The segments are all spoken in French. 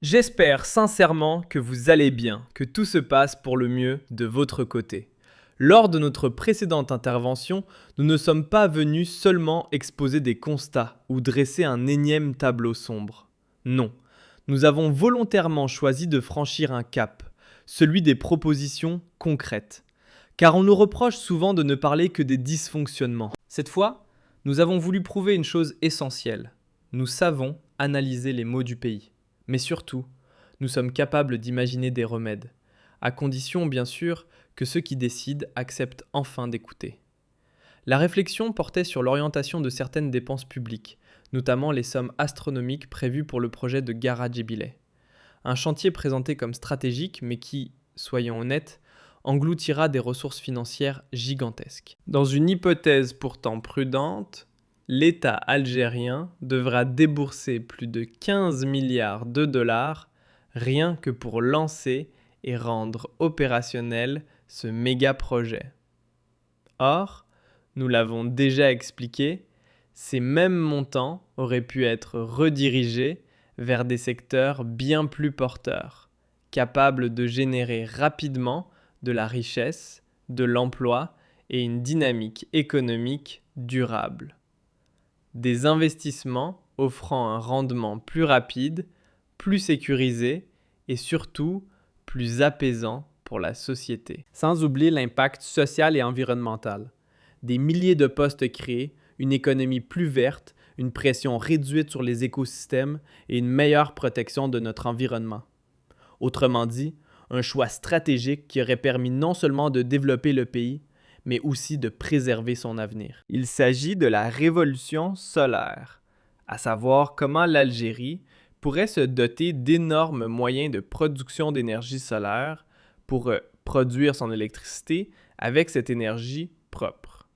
J'espère sincèrement que vous allez bien, que tout se passe pour le mieux de votre côté. Lors de notre précédente intervention, nous ne sommes pas venus seulement exposer des constats ou dresser un énième tableau sombre. Non, nous avons volontairement choisi de franchir un cap, celui des propositions concrètes. Car on nous reproche souvent de ne parler que des dysfonctionnements. Cette fois, nous avons voulu prouver une chose essentielle. Nous savons analyser les maux du pays. Mais surtout, nous sommes capables d'imaginer des remèdes, à condition bien sûr que ceux qui décident acceptent enfin d'écouter. La réflexion portait sur l'orientation de certaines dépenses publiques, notamment les sommes astronomiques prévues pour le projet de Gara Djebile. Un chantier présenté comme stratégique mais qui, soyons honnêtes, engloutira des ressources financières gigantesques. Dans une hypothèse pourtant prudente, l'État algérien devra débourser plus de 15 milliards de dollars rien que pour lancer et rendre opérationnel ce méga projet. Or, nous l'avons déjà expliqué, ces mêmes montants auraient pu être redirigés vers des secteurs bien plus porteurs, capables de générer rapidement de la richesse, de l'emploi et une dynamique économique durable. Des investissements offrant un rendement plus rapide, plus sécurisé et surtout plus apaisant pour la société. Sans oublier l'impact social et environnemental. Des milliers de postes créés, une économie plus verte, une pression réduite sur les écosystèmes et une meilleure protection de notre environnement. Autrement dit, un choix stratégique qui aurait permis non seulement de développer le pays, mais aussi de préserver son avenir. Il s'agit de la révolution solaire, à savoir comment l'Algérie pourrait se doter d'énormes moyens de production d'énergie solaire pour produire son électricité avec cette énergie propre.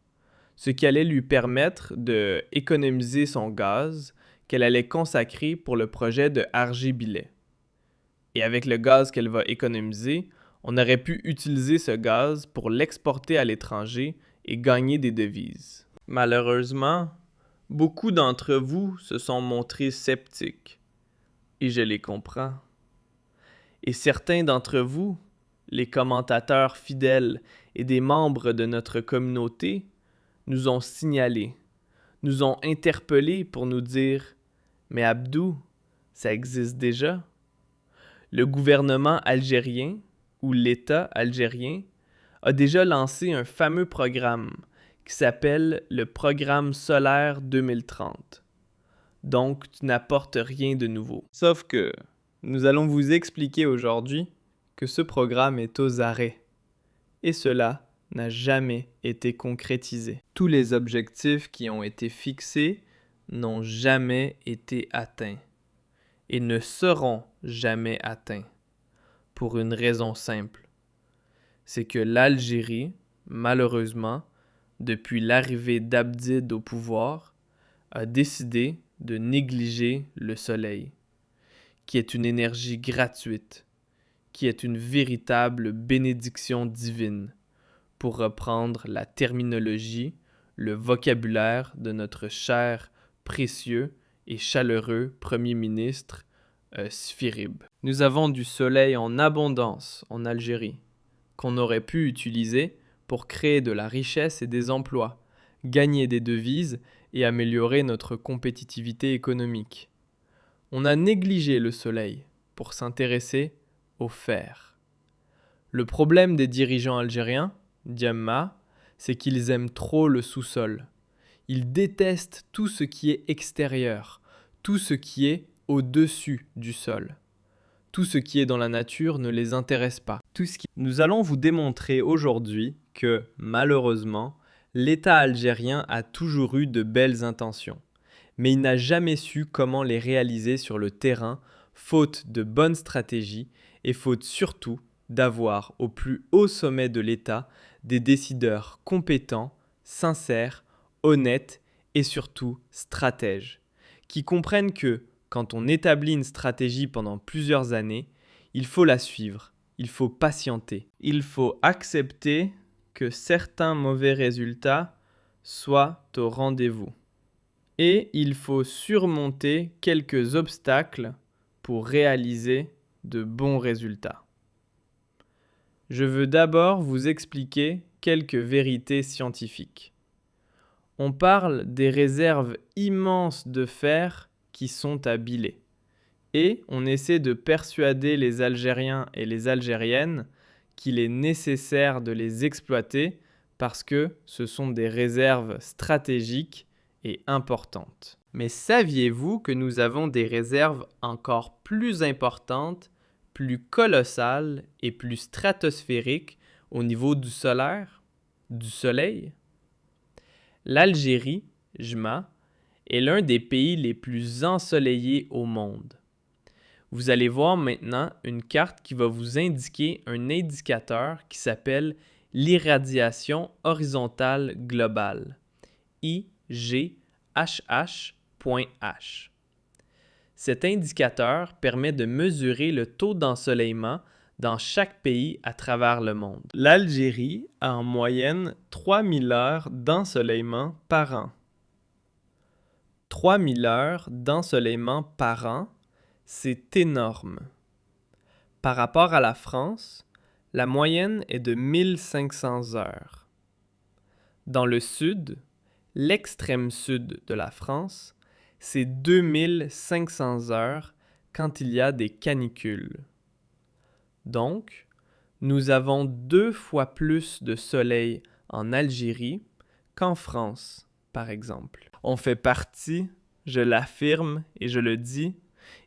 Ce qui allait lui permettre d'économiser son gaz qu'elle allait consacrer pour le projet de Argy-Billay. Et avec le gaz qu'elle va économiser, on aurait pu utiliser ce gaz pour l'exporter à l'étranger et gagner des devises. Malheureusement, beaucoup d'entre vous se sont montrés sceptiques, et je les comprends. Et certains d'entre vous, les commentateurs fidèles et des membres de notre communauté, nous ont signalé, nous ont interpellés pour nous dire « Mais Abdou, ça existe déjà ». Le gouvernement algérien ou l'État algérien a déjà lancé un fameux programme qui s'appelle le Programme solaire 2030. Donc, tu n'apportes rien de nouveau. Sauf que nous allons vous expliquer aujourd'hui que ce programme est aux arrêts. Et cela n'a jamais été concrétisé. Tous les objectifs qui ont été fixés n'ont jamais été atteints et ne seront jamais atteints. Pour une raison simple. C'est que l'Algérie, malheureusement, depuis l'arrivée d'Abdid au pouvoir, a décidé de négliger le soleil, qui est une énergie gratuite, qui est une véritable bénédiction divine, pour reprendre la terminologie, le vocabulaire de notre cher, précieux et chaleureux Premier ministre, Sfirib. Nous avons du soleil en abondance en Algérie, qu'on aurait pu utiliser pour créer de la richesse et des emplois, gagner des devises et améliorer notre compétitivité économique. On a négligé le soleil pour s'intéresser au fer. Le problème des dirigeants algériens, Diamma, c'est qu'ils aiment trop le sous-sol. Ils détestent tout ce qui est extérieur, tout ce qui est au-dessus du sol. Tout ce qui est dans la nature ne les intéresse pas. Nous allons vous démontrer aujourd'hui que, malheureusement, l'État algérien a toujours eu de belles intentions, mais il n'a jamais su comment les réaliser sur le terrain, faute de bonnes stratégies et faute surtout d'avoir au plus haut sommet de l'État des décideurs compétents, sincères, honnêtes et surtout stratèges, qui comprennent que, quand on établit une stratégie pendant plusieurs années, il faut la suivre, il faut patienter, il faut accepter que certains mauvais résultats soient au rendez-vous. Et il faut surmonter quelques obstacles pour réaliser de bons résultats. Je veux d'abord vous expliquer quelques vérités scientifiques. On parle des réserves immenses de fer qui sont à Billé. Et on essaie de persuader les Algériens et les Algériennes qu'il est nécessaire de les exploiter parce que ce sont des réserves stratégiques et importantes. Mais saviez-vous que nous avons des réserves encore plus importantes, plus colossales et plus stratosphériques au niveau du solaire, du Soleil? L'Algérie, JMA, est l'un des pays les plus ensoleillés au monde. Vous allez voir maintenant une carte qui va vous indiquer un indicateur qui s'appelle l'irradiation horizontale globale, IGHH.H. Cet indicateur permet de mesurer le taux d'ensoleillement dans chaque pays à travers le monde. L'Algérie a en moyenne 3000 heures d'ensoleillement par an. 3000 heures d'ensoleillement par an, c'est énorme. Par rapport à la France, la moyenne est de 1500 heures. Dans le sud, l'extrême sud de la France, c'est 2500 heures quand il y a des canicules. Donc, nous avons 2 fois plus de soleil en Algérie qu'en France, par exemple. On fait partie, je l'affirme et je le dis,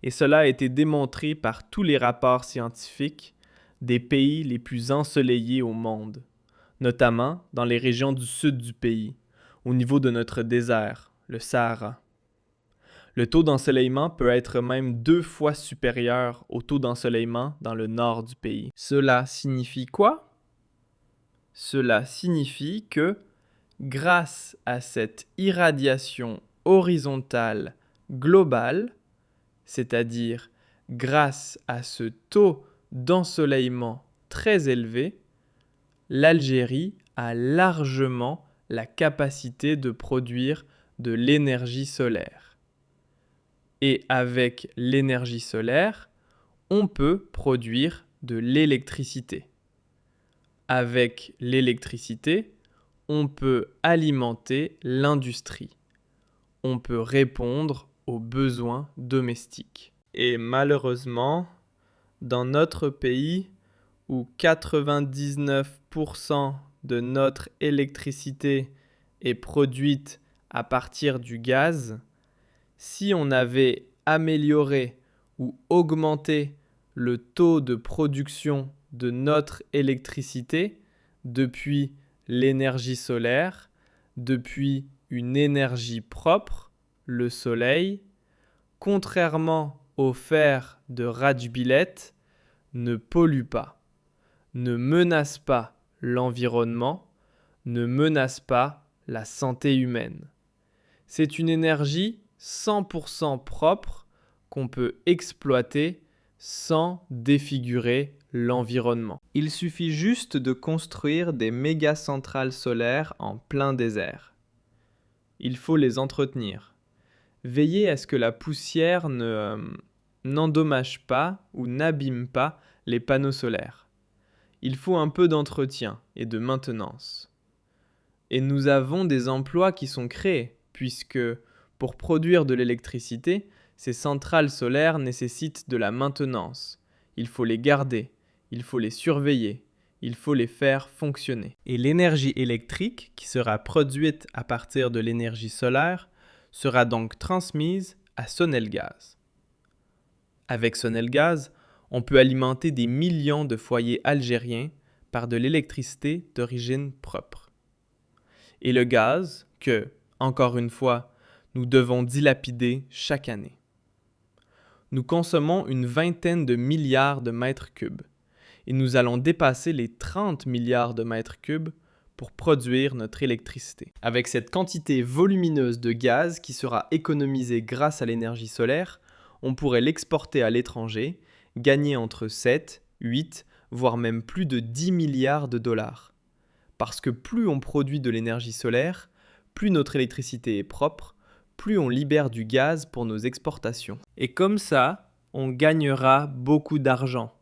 et cela a été démontré par tous les rapports scientifiques des pays les plus ensoleillés au monde, notamment dans les régions du sud du pays, au niveau de notre désert, le Sahara. Le taux d'ensoleillement peut être même 2 fois supérieur au taux d'ensoleillement dans le nord du pays. Cela signifie quoi? Cela signifie que, grâce à cette irradiation horizontale globale, c'est-à-dire grâce à ce taux d'ensoleillement très élevé, l'Algérie a largement la capacité de produire de l'énergie solaire. Et avec l'énergie solaire, on peut produire de l'électricité. Avec l'électricité, on peut alimenter l'industrie. On peut répondre aux besoins domestiques. Et malheureusement, dans notre pays, où 99% de notre électricité est produite à partir du gaz, si on avait amélioré ou augmenté le taux de production de notre électricité depuis l'énergie solaire, depuis une énergie propre, le soleil, contrairement au fer de Rajbilet, ne pollue pas, ne menace pas l'environnement, ne menace pas la santé humaine. C'est une énergie 100% propre qu'on peut exploiter sans défigurer l'environnement. Il suffit juste de construire des méga-centrales solaires en plein désert. Il faut les entretenir. Veillez à ce que la poussière n'endommage pas ou n'abîme pas les panneaux solaires. Il faut un peu d'entretien et de maintenance. Et nous avons des emplois qui sont créés, puisque pour produire de l'électricité, ces centrales solaires nécessitent de la maintenance. Il faut les garder, il faut les surveiller, il faut les faire fonctionner. Et l'énergie électrique, qui sera produite à partir de l'énergie solaire, sera donc transmise à Sonelgaz. Avec Sonelgaz, on peut alimenter des millions de foyers algériens par de l'électricité d'origine propre. Et le gaz que, encore une fois, nous devons dilapider chaque année. Nous consommons une vingtaine de milliards de mètres cubes et nous allons dépasser les 30 milliards de mètres cubes pour produire notre électricité. Avec cette quantité volumineuse de gaz qui sera économisée grâce à l'énergie solaire, on pourrait l'exporter à l'étranger, gagner entre 7, 8, voire même plus de 10 milliards de dollars. Parce que plus on produit de l'énergie solaire, plus notre électricité est propre, plus on libère du gaz pour nos exportations. Et comme ça, on gagnera beaucoup d'argent.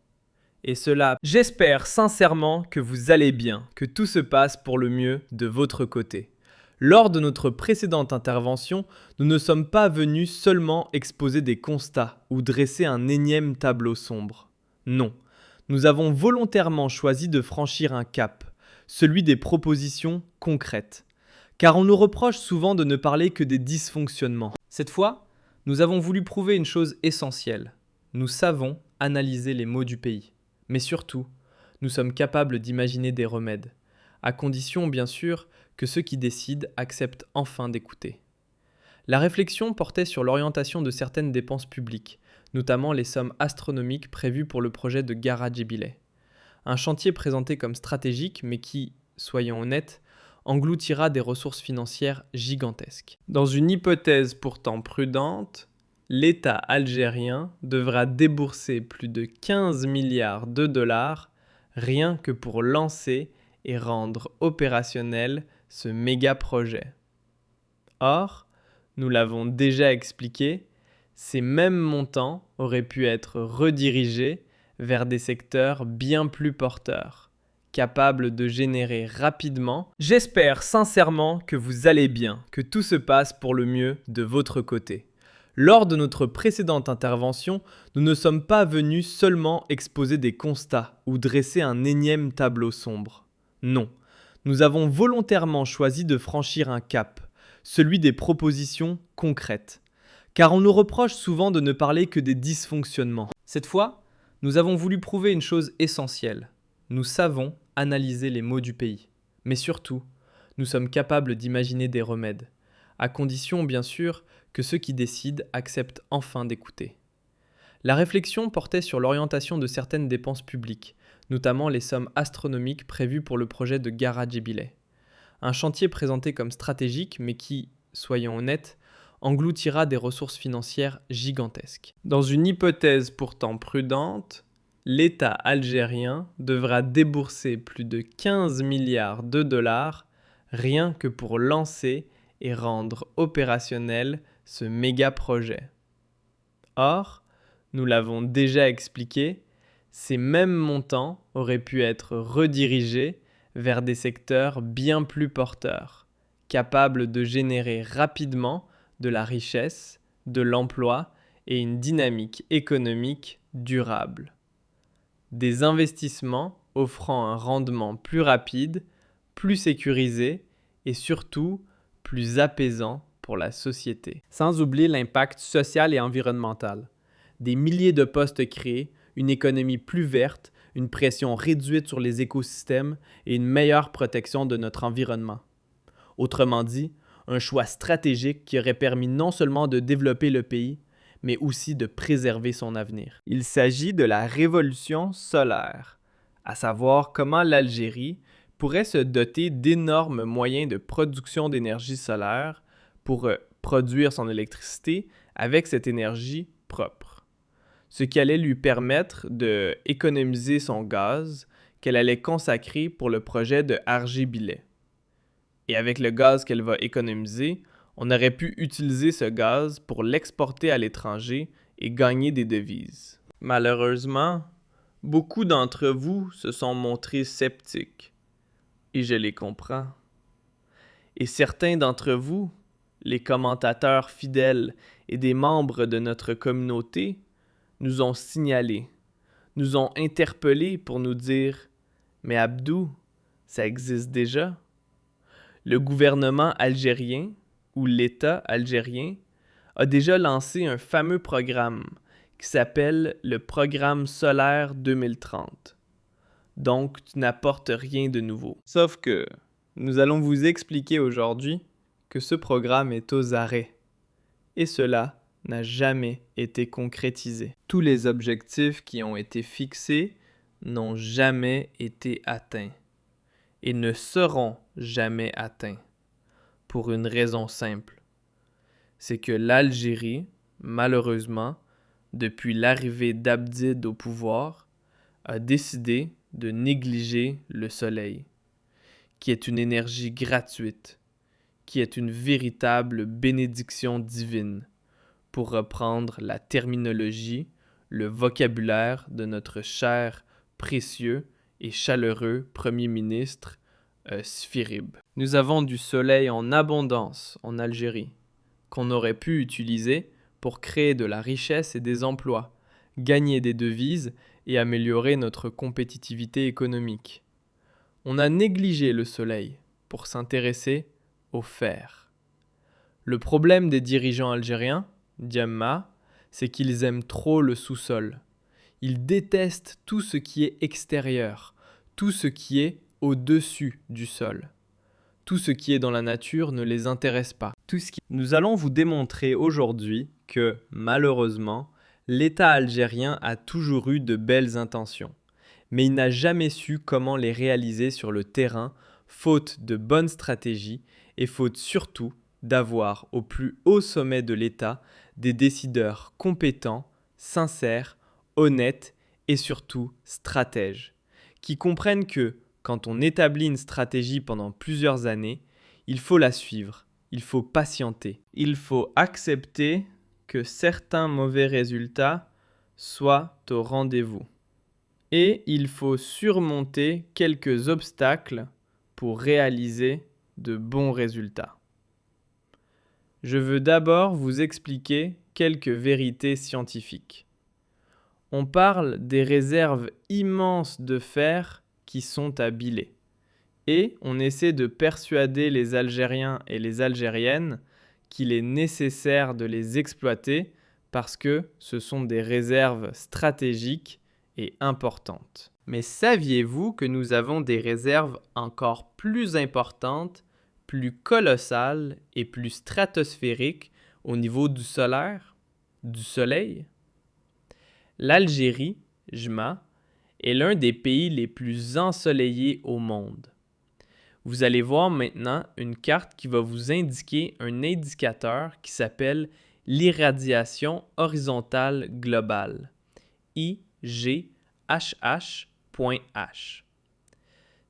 Et cela, j'espère sincèrement que vous allez bien, que tout se passe pour le mieux de votre côté. Lors de notre précédente intervention, nous ne sommes pas venus seulement exposer des constats ou dresser un énième tableau sombre. Non, nous avons volontairement choisi de franchir un cap, celui des propositions concrètes. Car on nous reproche souvent de ne parler que des dysfonctionnements. Cette fois, nous avons voulu prouver une chose essentielle. Nous savons analyser les maux du pays. Mais surtout, nous sommes capables d'imaginer des remèdes, à condition bien sûr que ceux qui décident acceptent enfin d'écouter. La réflexion portait sur l'orientation de certaines dépenses publiques, notamment les sommes astronomiques prévues pour le projet de Gara Djebile. Un chantier présenté comme stratégique mais qui, soyons honnêtes, engloutira des ressources financières gigantesques. Dans une hypothèse pourtant prudente, l'État algérien devra débourser plus de 15 milliards de dollars rien que pour lancer et rendre opérationnel ce méga projet. Or, nous l'avons déjà expliqué, ces mêmes montants auraient pu être redirigés vers des secteurs bien plus porteurs, capables de générer rapidement. J'espère sincèrement que vous allez bien, que tout se passe pour le mieux de votre côté. Lors de notre précédente intervention, nous ne sommes pas venus seulement exposer des constats ou dresser un énième tableau sombre. Non, nous avons volontairement choisi de franchir un cap, celui des propositions concrètes. Car on nous reproche souvent de ne parler que des dysfonctionnements. Cette fois, nous avons voulu prouver une chose essentielle. Nous savons analyser les maux du pays. Mais surtout, nous sommes capables d'imaginer des remèdes, à condition bien sûr que ceux qui décident acceptent enfin d'écouter. La réflexion portait sur l'orientation de certaines dépenses publiques, notamment les sommes astronomiques prévues pour le projet de Gara Djebile. Un chantier présenté comme stratégique mais qui, soyons honnêtes, engloutira des ressources financières gigantesques. Dans une hypothèse pourtant prudente, l'État algérien devra débourser plus de 15 milliards de dollars rien que pour lancer et rendre opérationnel ce méga projet. Or, nous l'avons déjà expliqué, ces mêmes montants auraient pu être redirigés vers des secteurs bien plus porteurs, capables de générer rapidement de la richesse, de l'emploi et une dynamique économique durable. Des investissements offrant un rendement plus rapide, plus sécurisé et surtout plus apaisant pour la société. Sans oublier l'impact social et environnemental. Des milliers de postes créés, une économie plus verte, une pression réduite sur les écosystèmes et une meilleure protection de notre environnement. Autrement dit, un choix stratégique qui aurait permis non seulement de développer le pays, mais aussi de préserver son avenir. Il s'agit de la révolution solaire, à savoir comment l'Algérie pourrait se doter d'énormes moyens de production d'énergie solaire pour produire son électricité avec cette énergie propre. Ce qui allait lui permettre d'économiser son gaz qu'elle allait consacrer pour le projet de Argé-Bilais. Et avec le gaz qu'elle va économiser, on aurait pu utiliser ce gaz pour l'exporter à l'étranger et gagner des devises. Malheureusement, beaucoup d'entre vous se sont montrés sceptiques, et je les comprends. Et certains d'entre vous, les commentateurs fidèles et des membres de notre communauté, nous ont signalé, nous ont interpellés pour nous dire « Mais Abdou, ça existe déjà ». Le gouvernement algérien, ou l'État algérien, a déjà lancé un fameux programme qui s'appelle le Programme solaire 2030. Donc, tu n'apportes rien de nouveau. Sauf que nous allons vous expliquer aujourd'hui que ce programme est aux arrêts. Et cela n'a jamais été concrétisé. Tous les objectifs qui ont été fixés n'ont jamais été atteints et ne seront jamais atteints. Pour une raison simple. C'est que l'Algérie, malheureusement, depuis l'arrivée d'Abdid au pouvoir, a décidé de négliger le soleil, qui est une énergie gratuite, qui est une véritable bénédiction divine, pour reprendre la terminologie le vocabulaire de notre cher, précieux et chaleureux Premier ministre Sphirib. Nous avons du soleil en abondance en Algérie, qu'on aurait pu utiliser pour créer de la richesse et des emplois, gagner des devises et améliorer notre compétitivité économique. On a négligé le soleil pour s'intéresser au fer. Le problème des dirigeants algériens, Diamma, c'est qu'ils aiment trop le sous-sol. Ils détestent tout ce qui est extérieur, tout ce qui est au-dessus du sol. Tout ce qui est dans la nature ne les intéresse pas. Nous allons vous démontrer aujourd'hui que, malheureusement, l'État algérien a toujours eu de belles intentions, mais il n'a jamais su comment les réaliser sur le terrain, faute de bonnes stratégies et faute surtout d'avoir au plus haut sommet de l'État des décideurs compétents, sincères, honnêtes et surtout stratèges, qui comprennent que, quand on établit une stratégie pendant plusieurs années, il faut la suivre, il faut patienter, il faut accepter que certains mauvais résultats soient au rendez-vous. Et il faut surmonter quelques obstacles pour réaliser de bons résultats. Je veux d'abord vous expliquer quelques vérités scientifiques. On parle des réserves immenses de fer qui sont à Billé. Et on essaie de persuader les Algériens et les Algériennes qu'il est nécessaire de les exploiter parce que ce sont des réserves stratégiques et importantes. Mais saviez-vous que nous avons des réserves encore plus importantes, plus colossales et plus stratosphériques au niveau du solaire, du soleil? L'Algérie, JMA, est l'un des pays les plus ensoleillés au monde. Vous allez voir maintenant une carte qui va vous indiquer un indicateur qui s'appelle l'irradiation horizontale globale, IGHH.H.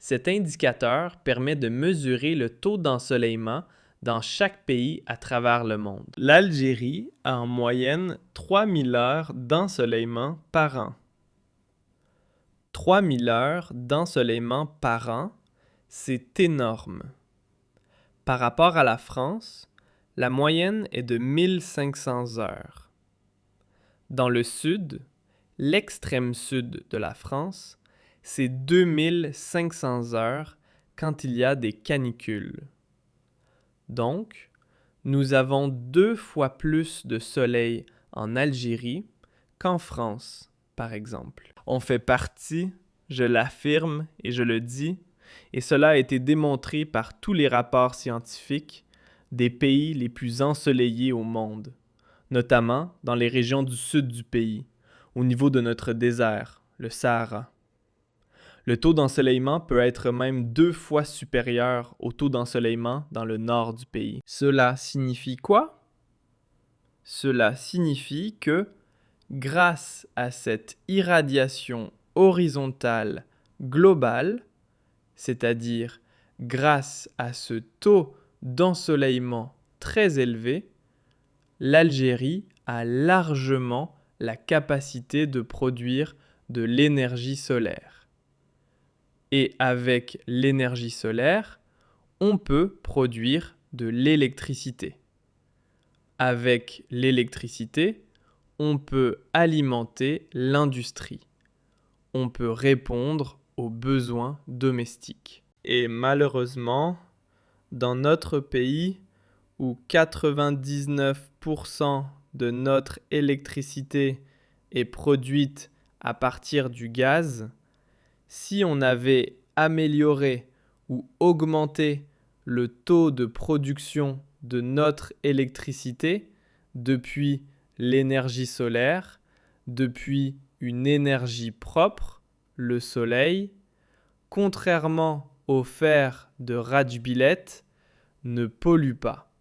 Cet indicateur permet de mesurer le taux d'ensoleillement dans chaque pays à travers le monde. L'Algérie a en moyenne 3000 heures d'ensoleillement par an. 3000 heures d'ensoleillement par an, c'est énorme. Par rapport à la France, la moyenne est de 1500 heures. Dans le sud, l'extrême sud de la France, c'est 2500 heures quand il y a des canicules. Donc, nous avons 2 fois plus de soleil en Algérie qu'en France, par exemple. On fait partie, je l'affirme et je le dis, et cela a été démontré par tous les rapports scientifiques, des pays les plus ensoleillés au monde, notamment dans les régions du sud du pays, au niveau de notre désert, le Sahara. Le taux d'ensoleillement peut être même 2 fois supérieur au taux d'ensoleillement dans le nord du pays. Cela signifie quoi? Cela signifie que, grâce à cette irradiation horizontale globale, c'est-à-dire grâce à ce taux d'ensoleillement très élevé, l'Algérie a largement la capacité de produire de l'énergie solaire. Et avec l'énergie solaire, on peut produire de l'électricité. Avec l'électricité, on peut alimenter l'industrie. On peut répondre aux besoins domestiques. Et malheureusement, dans notre pays, où 99% de notre électricité est produite à partir du gaz, si on avait amélioré ou augmenté le taux de production de notre électricité depuis l'énergie solaire, depuis une énergie propre, le soleil, contrairement au fer de Rajbilet, ne pollue pas,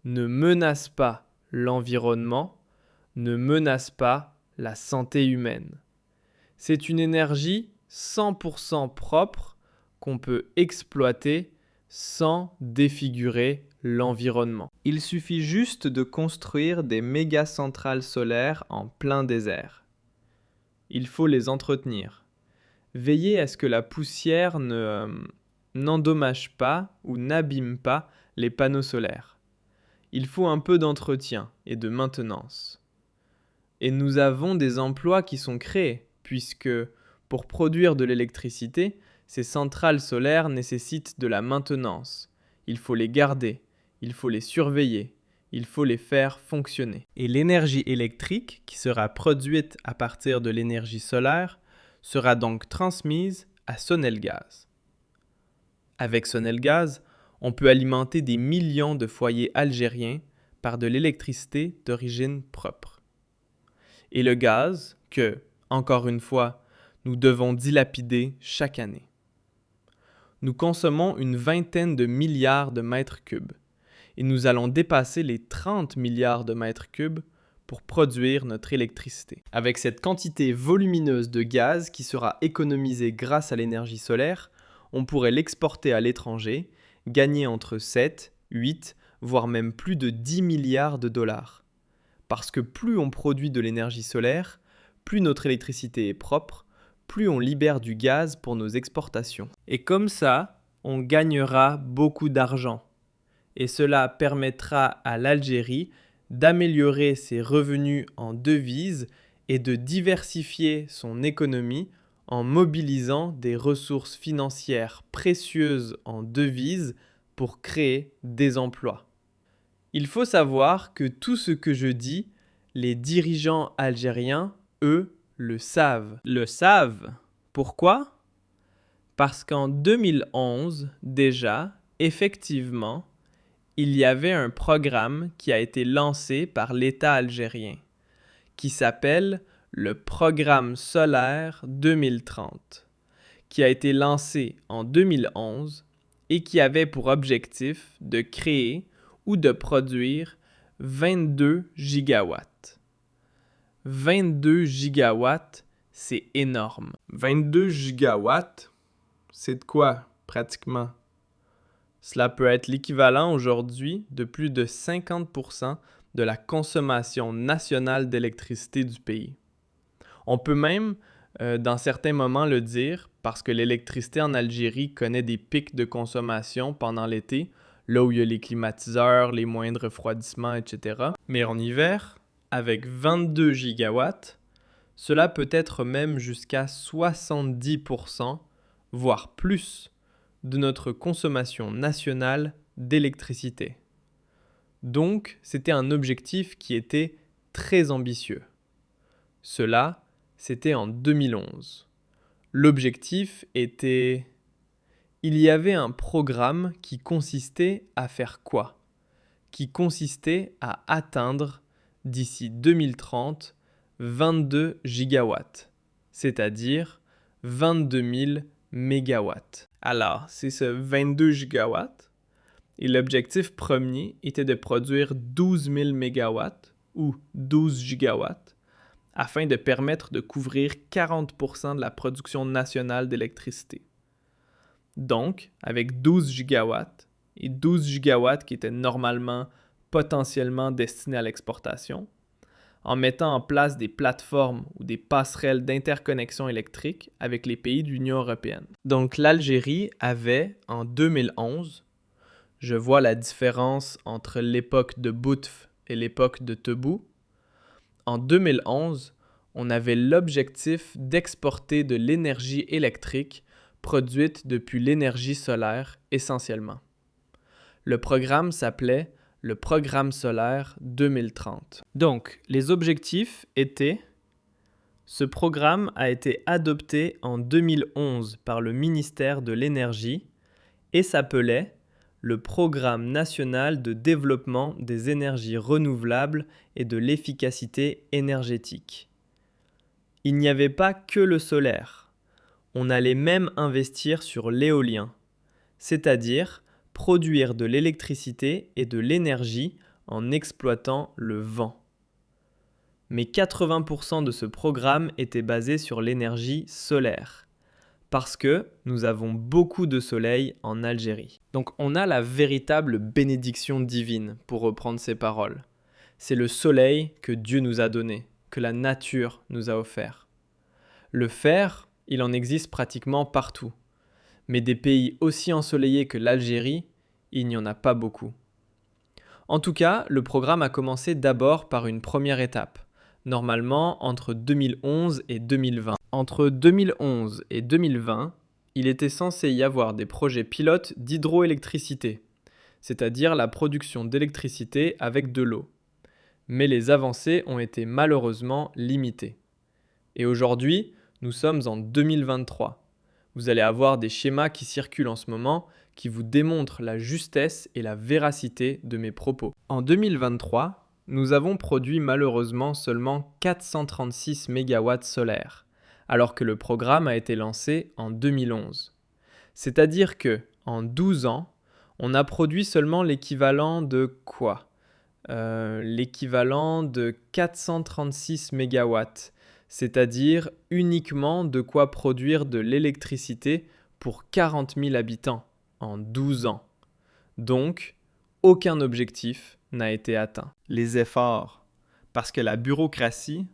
ne menace pas l'environnement, ne menace pas la santé humaine. C'est une énergie 100% propre qu'on peut exploiter sans défigurer l'environnement. Il suffit juste de construire des méga-centrales solaires en plein désert. il faut les entretenir. Veillez à ce que la poussière n'endommage pas ou n'abîme pas les panneaux solaires. Il faut un peu d'entretien et de maintenance. Et nous avons des emplois qui sont créés, puisque pour produire de l'électricité, ces centrales solaires nécessitent de la maintenance. Il faut les garder, il faut les surveiller, il faut les faire fonctionner. Et l'énergie électrique, qui sera produite à partir de l'énergie solaire, sera donc transmise à Sonelgaz. Avec Sonelgaz, on peut alimenter des millions de foyers algériens par de l'électricité d'origine propre. Et le gaz que, encore une fois, nous devons dilapider chaque année. Nous consommons une vingtaine de milliards de mètres cubes et nous allons dépasser les 30 milliards de mètres cubes pour produire notre électricité. Avec cette quantité volumineuse de gaz qui sera économisée grâce à l'énergie solaire, on pourrait l'exporter à l'étranger, gagner entre 7, 8, voire même plus de 10 milliards de dollars. Parce que plus on produit de l'énergie solaire, plus notre électricité est propre, plus on libère du gaz pour nos exportations. Et comme ça, on gagnera beaucoup d'argent. Et cela permettra à l'Algérie d'améliorer ses revenus en devises et de diversifier son économie en mobilisant des ressources financières précieuses en devises pour créer des emplois. Il faut savoir que tout ce que je dis, les dirigeants algériens, eux, le savent. Le savent. Pourquoi? Parce qu'en 2011, déjà, effectivement, il y avait un programme qui a été lancé par l'État algérien, qui s'appelle le Programme solaire 2030, qui a été lancé en 2011 et qui avait pour objectif de créer ou de produire 22 gigawatts. 22 gigawatts, c'est énorme. 22 gigawatts, c'est de quoi, pratiquement? Cela peut être l'équivalent aujourd'hui de plus de 50% de la consommation nationale d'électricité du pays. On peut même, dans certains moments, le dire, parce que l'électricité en Algérie connaît des pics de consommation pendant l'été, là où il y a les climatiseurs, les moindres refroidissements, etc. Mais en hiver, avec 22 gigawatts, cela peut être même jusqu'à 70%, voire plus, de notre consommation nationale d'électricité. Donc, c'était un objectif qui était très ambitieux. Cela, c'était en 2011. L'objectif était... Il y avait un programme qui consistait à faire quoi? Qui consistait à atteindre, d'ici 2030, 22 gigawatts, c'est-à-dire 22 000 mégawatts. Alors, c'est ce 22 gigawatts, et l'objectif premier était de produire 12 000 mégawatts, ou 12 gigawatts, afin de permettre de couvrir 40% de la production nationale d'électricité. Donc, avec 12 gigawatts, et 12 gigawatts qui étaient normalement potentiellement destinés à l'exportation, en mettant en place des plateformes ou des passerelles d'interconnexion électrique avec les pays de l'Union européenne. Donc l'Algérie avait, en 2011, je vois la différence entre l'époque de Boutef et l'époque de Tebbout. En 2011, on avait l'objectif d'exporter de l'énergie électrique produite depuis l'énergie solaire essentiellement. Le programme s'appelait le Programme solaire 2030. Donc, les objectifs étaient... Ce programme a été adopté en 2011 par le ministère de l'Énergie et s'appelait le Programme national de développement des énergies renouvelables et de l'efficacité énergétique. Il n'y avait pas que le solaire. On allait même investir sur l'éolien, c'est-à-dire produire de l'électricité et de l'énergie en exploitant le vent. Mais 80% de ce programme était basé sur l'énergie solaire, parce que nous avons beaucoup de soleil en Algérie. Donc on a la véritable bénédiction divine, pour reprendre ces paroles. C'est le soleil que Dieu nous a donné, que la nature nous a offert. Le fer, il en existe pratiquement partout. Mais des pays aussi ensoleillés que l'Algérie, il n'y en a pas beaucoup. En tout cas, le programme a commencé d'abord par une première étape, normalement entre 2011 et 2020. Entre 2011 et 2020, il était censé y avoir des projets pilotes d'hydroélectricité, c'est-à-dire la production d'électricité avec de l'eau. Mais les avancées ont été malheureusement limitées. Et aujourd'hui, nous sommes en 2023. Vous allez avoir des schémas qui circulent en ce moment qui vous démontrent la justesse et la véracité de mes propos. En 2023, nous avons produit malheureusement seulement 436 MW solaires, alors que le programme a été lancé en 2011. C'est-à-dire que, en 12 ans, on a produit seulement l'équivalent de quoi ? L'équivalent de 436 MW, c'est-à-dire uniquement de quoi produire de l'électricité pour 40 000 habitants en 12 ans. Donc, aucun objectif n'a été atteint. Les efforts, parce que la bureaucratie